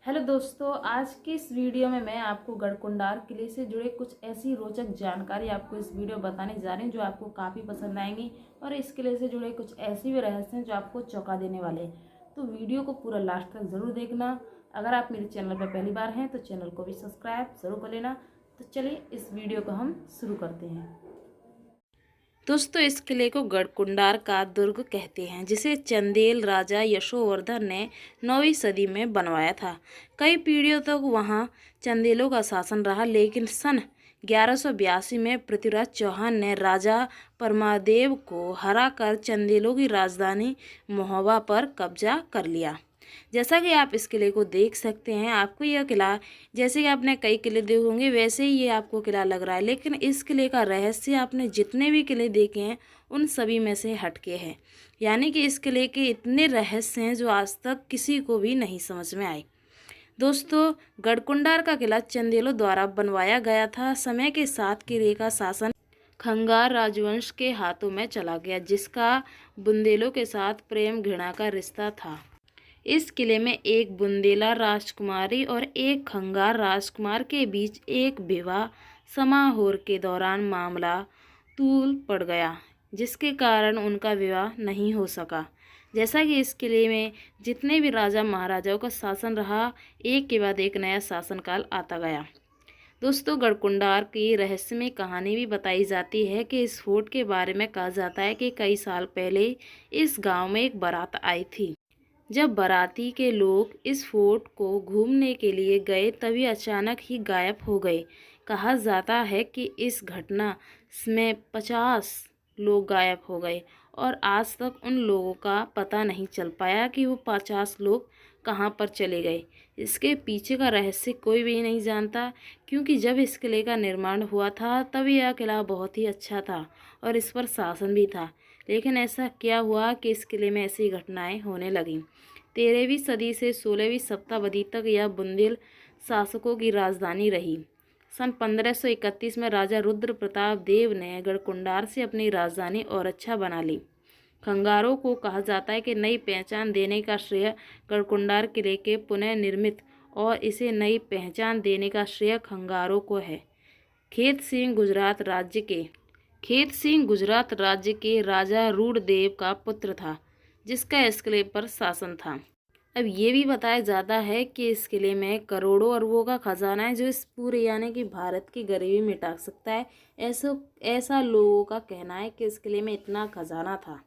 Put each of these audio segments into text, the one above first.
Hello दोस्तों, आज की इस वीडियो में मैं आपको गढ़कुंडार किले से जुड़े कुछ ऐसी रोचक जानकारी आपको इस वीडियो बताने जा रही हूँ जो आपको काफ़ी पसंद आएंगी। और इस किले से जुड़े कुछ ऐसे भी रहस्य हैं जो आपको चौंका देने वाले हैं। तो वीडियो को पूरा लास्ट तक ज़रूर देखना। अगर आप मेरे चैनल पर पहली बार हैं तो चैनल को भी सब्सक्राइब ज़रूर कर लेना। तो चलिए इस वीडियो को हम शुरू करते हैं। दोस्तों, इस किले को गढ़कुंडार का दुर्ग कहते हैं, जिसे चंदेल राजा यशोवर्धन ने 9वीं सदी में बनवाया था। कई पीढ़ियों तक वहां चंदेलों का शासन रहा, लेकिन सन 1182 में पृथ्वीराज चौहान ने राजा परमादेव को हराकर चंदेलों की राजधानी महोबा पर कब्जा कर लिया। जैसा कि आप इस किले को देख सकते हैं, आपको यह किला, जैसे कि आपने कई किले देखे होंगे वैसे ही ये आपको किला लग रहा है, लेकिन इस किले का रहस्य आपने जितने भी किले देखे हैं उन सभी में से हटके है। यानी कि इस किले के इतने रहस्य हैं जो आज तक किसी को भी नहीं समझ में आए। दोस्तों, गढ़कुंडार का किला चंदेलों द्वारा बनवाया गया था। समय के साथ किले का शासन खंगार राजवंश के हाथों में चला गया, जिसका बुंदेलों के साथ प्रेम घृणा का रिश्ता था। इस किले में एक बुंदेला राजकुमारी और एक खंगार राजकुमार के बीच एक विवाह समारोह के दौरान मामला तूल पड़ गया, जिसके कारण उनका विवाह नहीं हो सका। जैसा कि इस किले में जितने भी राजा महाराजाओं का शासन रहा, एक के बाद एक नया शासनकाल आता गया। दोस्तों, गढ़कुंडार की रहस्यमय कहानी भी बताई जाती है कि इस फोर्ट के बारे में कहा जाता है कि कई साल पहले इस गांव में एक बारात आई थी। जब बाराती के लोग इस फोर्ट को घूमने के लिए गए, तभी अचानक ही गायब हो गए। कहा जाता है कि इस घटना में 50 लोग गायब हो गए और आज तक उन लोगों का पता नहीं चल पाया कि वो 50 लोग कहाँ पर चले गए। इसके पीछे का रहस्य कोई भी नहीं जानता, क्योंकि जब इस किले का निर्माण हुआ था तब यह किला बहुत ही अच्छा था और इस पर शासन भी था। लेकिन ऐसा क्या हुआ कि इस किले में ऐसी घटनाएं होने लगीं। 13वीं सदी से 16वीं शताब्दी तक यह बुंदेल शासकों की राजधानी रही। सन 1531 में राजा रुद्र प्रताप देव ने गढ़कुंडार से अपनी राजधानी ओरछा बना ली। खंगारों को कहा जाता है कि नई पहचान देने का श्रेय गढ़कुंडार किले के पुनः निर्मित और इसे नई पहचान देने का श्रेय खंगारों को है। खेत सिंह गुजरात राज्य के राजा रूढ़देव का पुत्र था, जिसका इस किले पर शासन था। अब ये भी बताया जाता है कि इस किले में करोड़ों अरबों का खजाना है, जो इस पूरे यानी कि भारत की गरीबी मिटा सकता है। ऐसा लोगों का कहना है कि इस किले में इतना खजाना था।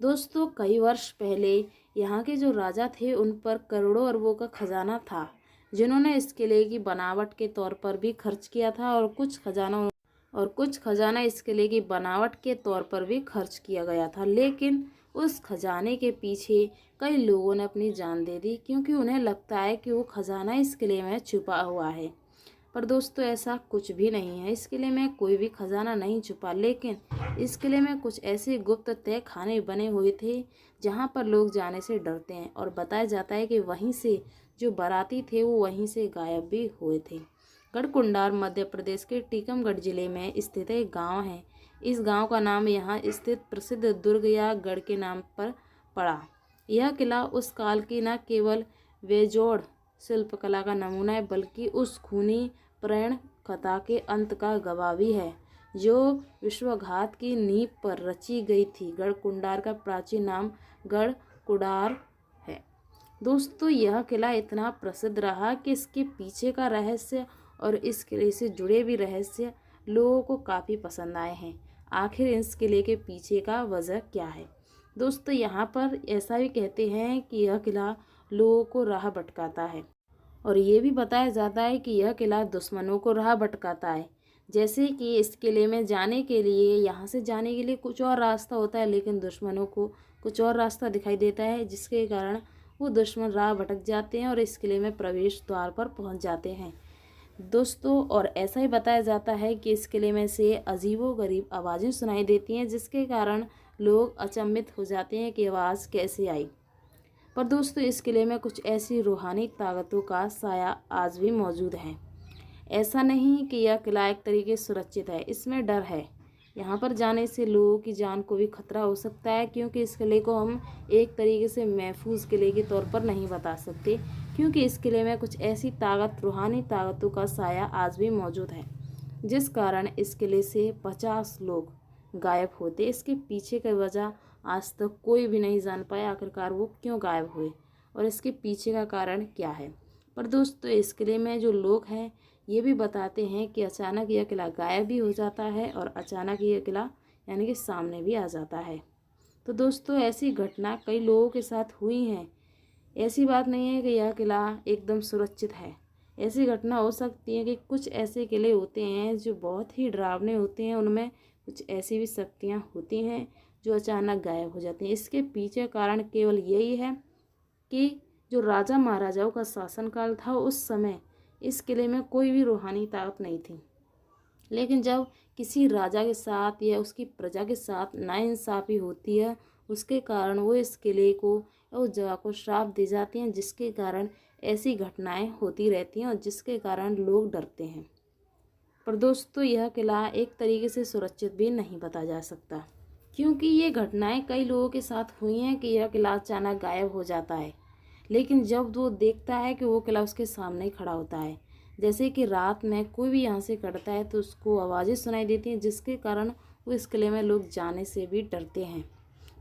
दोस्तों, कई वर्ष पहले यहाँ के जो राजा थे उन पर करोड़ों अरबों का खजाना था, जिन्होंने इस किले की बनावट के तौर पर भी खर्च किया था और कुछ खजाना इस किले की बनावट के तौर पर भी खर्च किया गया था। लेकिन उस खजाने के पीछे कई लोगों ने अपनी जान दे दी, क्योंकि उन्हें लगता है कि वो खजाना इस किले में छुपा हुआ है। पर दोस्तों, ऐसा कुछ भी नहीं है। इस किले में कोई भी खजाना नहीं छुपा, लेकिन इस किले में कुछ ऐसे गुप्त तह खाने बने हुए थे जहाँ पर लोग जाने से डरते हैं, और बताया जाता है कि वहीं से जो बाराती थे वो वहीं से गायब भी हुए थे। गढ़कुंडार मध्य प्रदेश के टीकमगढ़ जिले में स्थित एक गांव है। इस गांव का नाम यहाँ स्थित प्रसिद्ध दुर्ग या गढ़ के नाम पर पड़ा। यह किला उस काल की न केवल बेजोड़ शिल्पकला का नमूना है, बल्कि उस खूनी प्रेम कथा के अंत का गवाह भी है, जो विश्वासघात की नींव पर रची गई थी। गढ़कुंडार का प्राचीन नाम गढ़कुडार है। दोस्तों, यह किला इतना प्रसिद्ध रहा कि इसके पीछे का रहस्य और इस किले से जुड़े भी रहस्य लोगों को काफ़ी पसंद आए हैं। आखिर इस किले के पीछे का वजह क्या है? दोस्तों, यहाँ पर ऐसा भी कहते हैं कि यह किला लोगों को राह भटकाता है, और ये भी बताया जाता है कि यह किला दुश्मनों को राह भटकाता है। जैसे कि इस किले में जाने के लिए, यहाँ से जाने के लिए कुछ और रास्ता होता है, लेकिन दुश्मनों को कुछ और रास्ता दिखाई देता है, जिसके कारण वो दुश्मन राह भटक जाते हैं और इस किले में प्रवेश द्वार पर पहुँच जाते हैं। दोस्तों, और ऐसा ही बताया जाता है कि इस किले में से अजीबोगरीब आवाज़ें सुनाई देती हैं, जिसके कारण लोग अचंभित हो जाते हैं कि आवाज़ कैसे आई। पर दोस्तों, इस किले में कुछ ऐसी रूहानी ताकतों का साया आज भी मौजूद है। ऐसा नहीं कि यह किला एक तरीके से सुरक्षित है, इसमें डर है। यहाँ पर जाने से लोगों की जान को भी खतरा हो सकता है, क्योंकि इस किले को हम एक तरीके से महफूज किले के तौर पर नहीं बता सकते, क्योंकि इस किले में कुछ ऐसी ताकत, रूहानी ताकतों का साया आज भी मौजूद है, जिस कारण इस किले से 50 लोग गायब होते। इसके पीछे की वजह आज तक कोई भी नहीं जान पाया, आखिरकार वो क्यों गायब हुए और इसके पीछे का कारण क्या है। पर दोस्तों, इस किले में जो लोग हैं ये भी बताते हैं कि अचानक यह किला गायब भी हो जाता है और अचानक यह किला यानी कि सामने भी आ जाता है। तो दोस्तों, ऐसी घटना कई लोगों के साथ हुई हैं। ऐसी बात नहीं है कि यह किला एकदम सुरक्षित है। ऐसी घटना हो सकती है कि कुछ ऐसे किले होते हैं जो बहुत ही डरावने होते हैं, उनमें कुछ ऐसी भी शक्तियाँ होती हैं जो अचानक गायब हो जाती हैं। इसके पीछे कारण केवल यही है कि जो राजा महाराजाओं का शासनकाल था, उस समय इस किले में कोई भी रूहानी ताकत नहीं थी। लेकिन जब किसी राजा के साथ या उसकी प्रजा के साथ नाइंसाफ़ी होती है, उसके कारण वो इस किले को या उस जगह को श्राप दे जाती हैं, जिसके कारण ऐसी घटनाएं होती रहती हैं और जिसके कारण लोग डरते हैं। पर दोस्तों, यह किला एक तरीके से सुरक्षित भी नहीं बताया जा सकता, क्योंकि ये घटनाएं कई लोगों के साथ हुई हैं कि यह किला अचानक गायब हो जाता है, लेकिन जब वो देखता है कि वो किला उसके सामने ही खड़ा होता है। जैसे कि रात में कोई भी यहाँ से कटता है तो उसको आवाज़ें सुनाई देती हैं, जिसके कारण वो इस किले में लोग जाने से भी डरते हैं।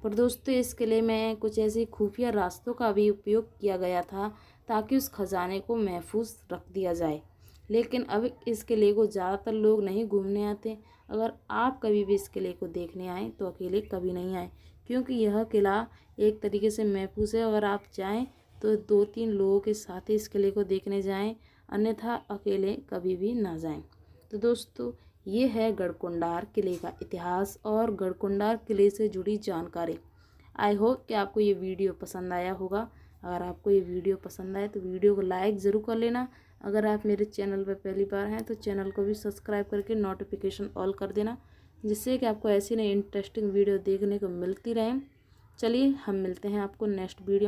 पर दोस्तों, इस किले में कुछ ऐसे खुफिया रास्तों का भी उपयोग किया गया था ताकि उस खजाने को महफूज रख दिया जाए। लेकिन अब इस किले को ज़्यादातर लोग नहीं घूमने आते। अगर आप कभी भी इस किले को देखने आएँ तो अकेले कभी नहीं आए, क्योंकि यह किला एक तरीके से महफूज है। अगर आप जाएँ तो 2-3 लोगों के साथ ही इस किले को देखने जाएं, अन्यथा अकेले कभी भी ना जाएं। तो दोस्तों, ये है गढ़कुंडार किले का इतिहास और गढ़कुंडार किले से जुड़ी जानकारी। आई होप कि आपको ये वीडियो पसंद आया होगा। अगर आपको ये वीडियो पसंद आए तो वीडियो को लाइक ज़रूर कर लेना। अगर आप मेरे चैनल पर पहली बार हैं तो चैनल को भी सब्सक्राइब करके नोटिफिकेशन ऑल कर देना, जिससे कि आपको ऐसी नई इंटरेस्टिंग वीडियो देखने को मिलती रहें। चलिए, हम मिलते हैं आपको नेक्स्ट वीडियो में।